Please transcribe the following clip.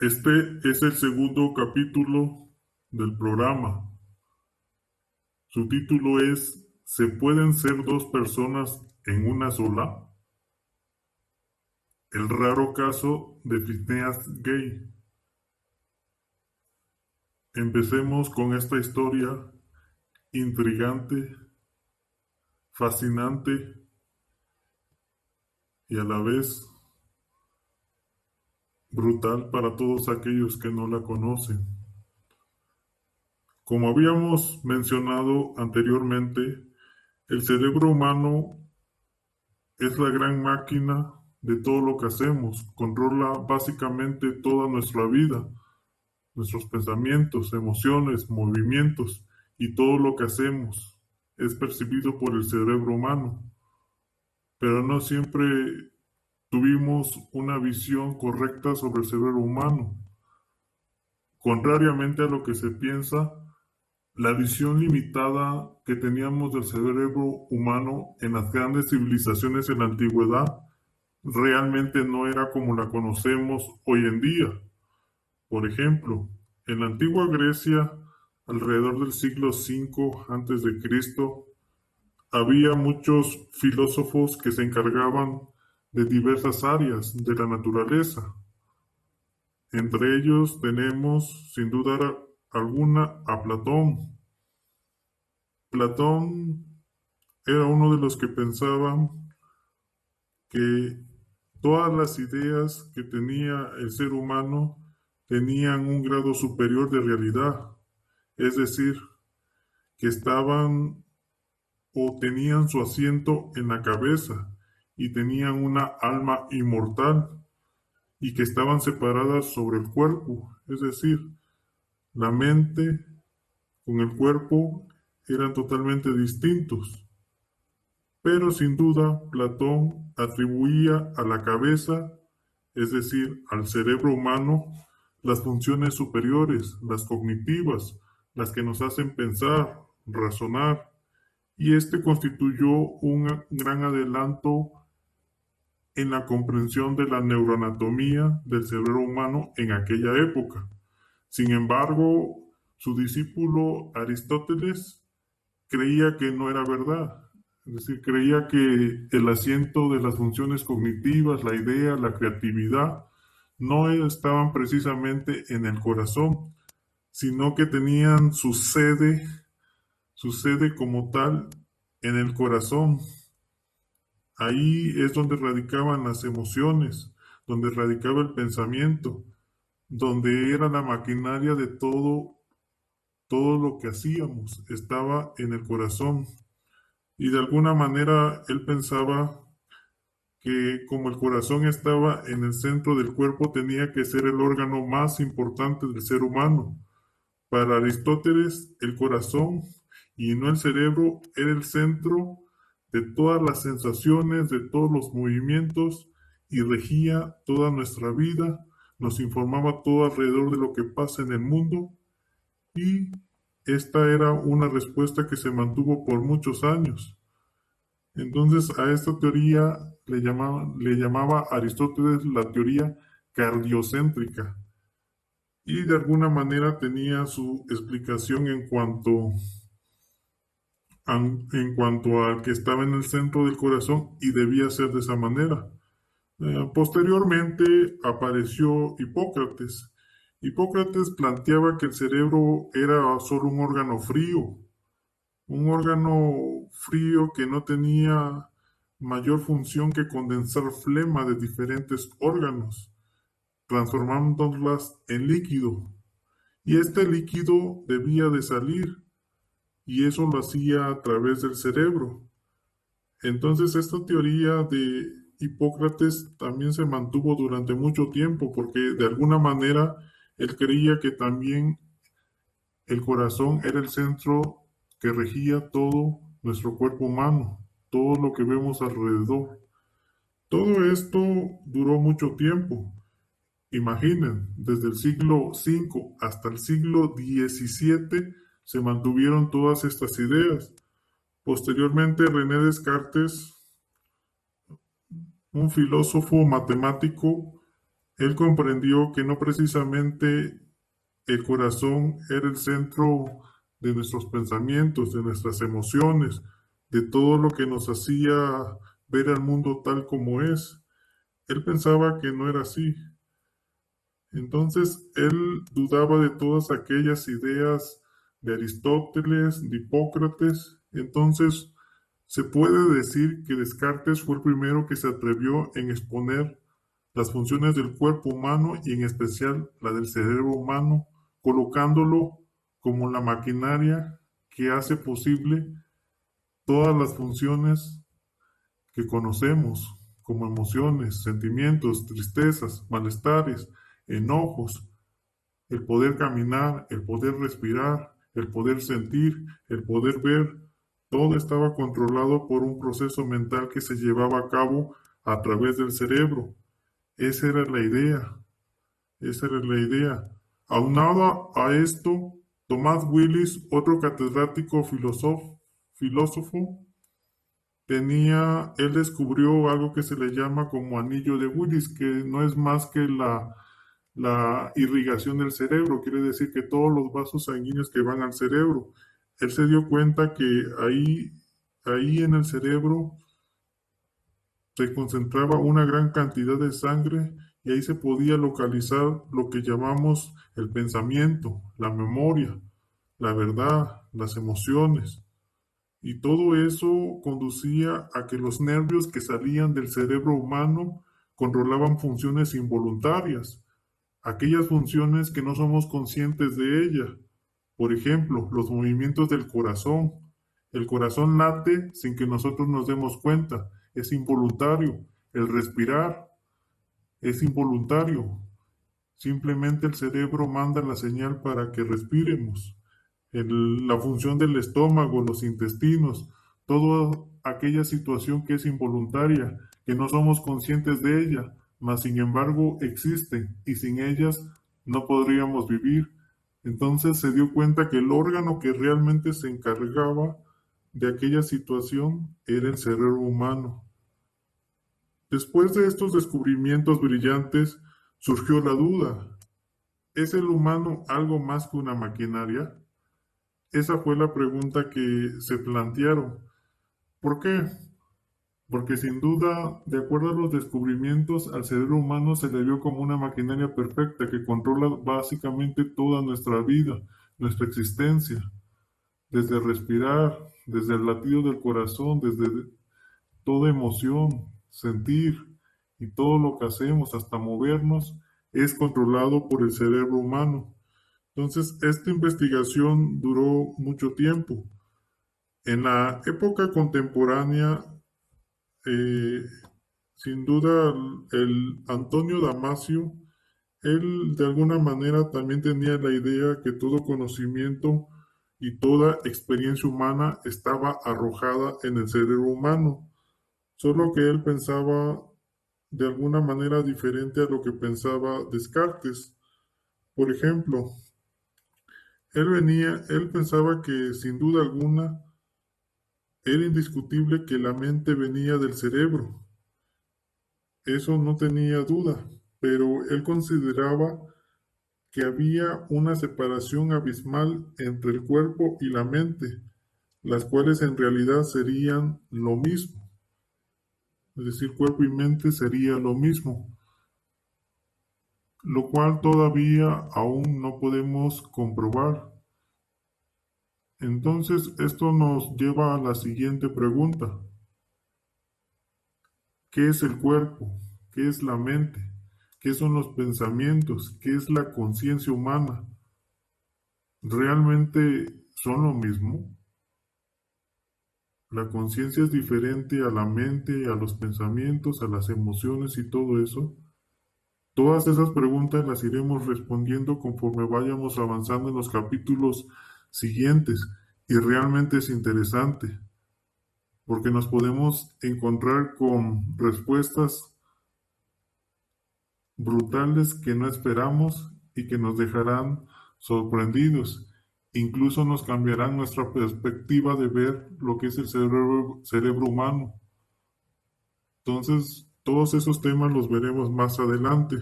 Este es el segundo capítulo del programa. Su título es ¿Se pueden ser dos personas en una sola? El raro caso de Phineas Gage. Empecemos con esta historia intrigante, fascinante y a la vez brutal para todos aquellos que no la conocen. Como habíamos mencionado anteriormente, el cerebro humano es la gran máquina de todo lo que hacemos, controla básicamente toda nuestra vida, nuestros pensamientos, emociones, movimientos y todo lo que hacemos es percibido por el cerebro humano. Pero no siempre tuvimos una visión correcta sobre el cerebro humano. Contrariamente a lo que se piensa, la visión limitada que teníamos del cerebro humano en las grandes civilizaciones en la antigüedad realmente no era como la conocemos hoy en día. Por ejemplo, en la antigua Grecia, alrededor del siglo V a.C., había muchos filósofos que se encargaban de diversas áreas de la naturaleza. Entre ellos tenemos, sin duda alguna, a Platón. Platón era uno de los que pensaban que todas las ideas que tenía el ser humano tenían un grado superior de realidad, es decir, que estaban o tenían su asiento en la cabeza y tenían una alma inmortal y que estaban separadas sobre el cuerpo, es decir, la mente con el cuerpo eran totalmente distintos. Pero sin duda Platón atribuía a la cabeza, es decir, al cerebro humano, las funciones superiores, las cognitivas, las que nos hacen pensar, razonar, y este constituyó un gran adelanto en la comprensión de la neuroanatomía del cerebro humano en aquella época. Sin embargo, su discípulo Aristóteles creía que no era verdad. Es decir, creía que el asiento de las funciones cognitivas, la idea, la creatividad, no estaban precisamente en el corazón, sino que tenían su sede como tal en el corazón. Ahí es donde radicaban las emociones, donde radicaba el pensamiento, donde era la maquinaria de todo lo que hacíamos, estaba en el corazón. Y de alguna manera él pensaba que como el corazón estaba en el centro del cuerpo, tenía que ser el órgano más importante del ser humano. Para Aristóteles, el corazón y no el cerebro era el centro de todas las sensaciones, de todos los movimientos y regía toda nuestra vida, nos informaba todo alrededor de lo que pasa en el mundo y esta era una respuesta que se mantuvo por muchos años. Entonces a esta teoría le llamaba Aristóteles la teoría cardiocéntrica y de alguna manera tenía su explicación en cuanto a que estaba en el centro del corazón y debía ser de esa manera. Posteriormente apareció Hipócrates. Hipócrates planteaba que el cerebro era solo un órgano frío que no tenía mayor función que condensar flema de diferentes órganos, transformándolas en líquido. Y este líquido debía de salir, y eso lo hacía a través del cerebro. Entonces, esta teoría de Hipócrates también se mantuvo durante mucho tiempo, porque de alguna manera él creía que también el corazón era el centro que regía todo nuestro cuerpo humano, todo lo que vemos alrededor. Todo esto duró mucho tiempo. Imaginen, desde el siglo V hasta el siglo XVII se mantuvieron todas estas ideas. Posteriormente, René Descartes, un filósofo matemático, Él comprendió que no precisamente el corazón era el centro de nuestros pensamientos, de nuestras emociones, de todo lo que nos hacía ver al mundo tal como es. Él pensaba que no era así. Entonces, él dudaba de todas aquellas ideas de Aristóteles, de Hipócrates. Entonces, se puede decir que Descartes fue el primero que se atrevió en exponer las funciones del cuerpo humano y en especial la del cerebro humano, colocándolo como la maquinaria que hace posible todas las funciones que conocemos, como emociones, sentimientos, tristezas, malestares, enojos, el poder caminar, el poder respirar, el poder sentir, el poder ver. Todo estaba controlado por un proceso mental que se llevaba a cabo a través del cerebro. Esa era la idea, esa era la idea. Aunado a esto, Tomás Willis, otro catedrático filósofo, él descubrió algo que se le llama como anillo de Willis, que no es más que la irrigación del cerebro, quiere decir que todos los vasos sanguíneos que van al cerebro. Él se dio cuenta que ahí en el cerebro se concentraba una gran cantidad de sangre y ahí se podía localizar lo que llamamos el pensamiento, la memoria, la verdad, las emociones. Y todo eso conducía a que los nervios que salían del cerebro humano controlaban funciones involuntarias, aquellas funciones que no somos conscientes de ellas. Por ejemplo, los movimientos del corazón. El corazón late sin que nosotros nos demos cuenta, es involuntario. El respirar es involuntario. Simplemente el cerebro manda la señal para que respiremos. La función del estómago, los intestinos, toda aquella situación que es involuntaria, que no somos conscientes de ella, mas sin embargo existen y sin ellas no podríamos vivir. Entonces se dio cuenta que el órgano que realmente se encargaba de aquella situación era el cerebro humano. Después de estos descubrimientos brillantes, surgió la duda. ¿Es el humano algo más que una maquinaria? Esa fue la pregunta que se plantearon. ¿Por qué? Porque sin duda, de acuerdo a los descubrimientos, al cerebro humano se le vio como una maquinaria perfecta que controla básicamente toda nuestra vida, nuestra existencia, desde respirar, desde el latido del corazón, desde toda emoción, sentir y todo lo que hacemos, hasta movernos, es controlado por el cerebro humano. Entonces, esta investigación duró mucho tiempo. En la época contemporánea, eh, sin duda, el Antonio Damasio, él de alguna manera también tenía la idea que todo conocimiento y toda experiencia humana estaba arrojada en el cerebro humano, solo que él pensaba de alguna manera diferente a lo que pensaba Descartes. Por ejemplo, él pensaba que sin duda alguna era indiscutible que la mente venía del cerebro, eso no tenía duda, pero él consideraba que había una separación abismal entre el cuerpo y la mente, las cuales en realidad serían lo mismo, es decir, cuerpo y mente sería lo mismo, lo cual todavía aún no podemos comprobar. Entonces, esto nos lleva a la siguiente pregunta. ¿Qué es el cuerpo? ¿Qué es la mente? ¿Qué son los pensamientos? ¿Qué es la conciencia humana? ¿Realmente son lo mismo? La conciencia es diferente a la mente, a los pensamientos, a las emociones y todo eso. Todas esas preguntas las iremos respondiendo conforme vayamos avanzando en los capítulos siguientes. Y realmente es interesante, porque nos podemos encontrar con respuestas brutales que no esperamos y que nos dejarán sorprendidos. Incluso nos cambiarán nuestra perspectiva de ver lo que es el cerebro humano. Entonces, todos esos temas los veremos más adelante.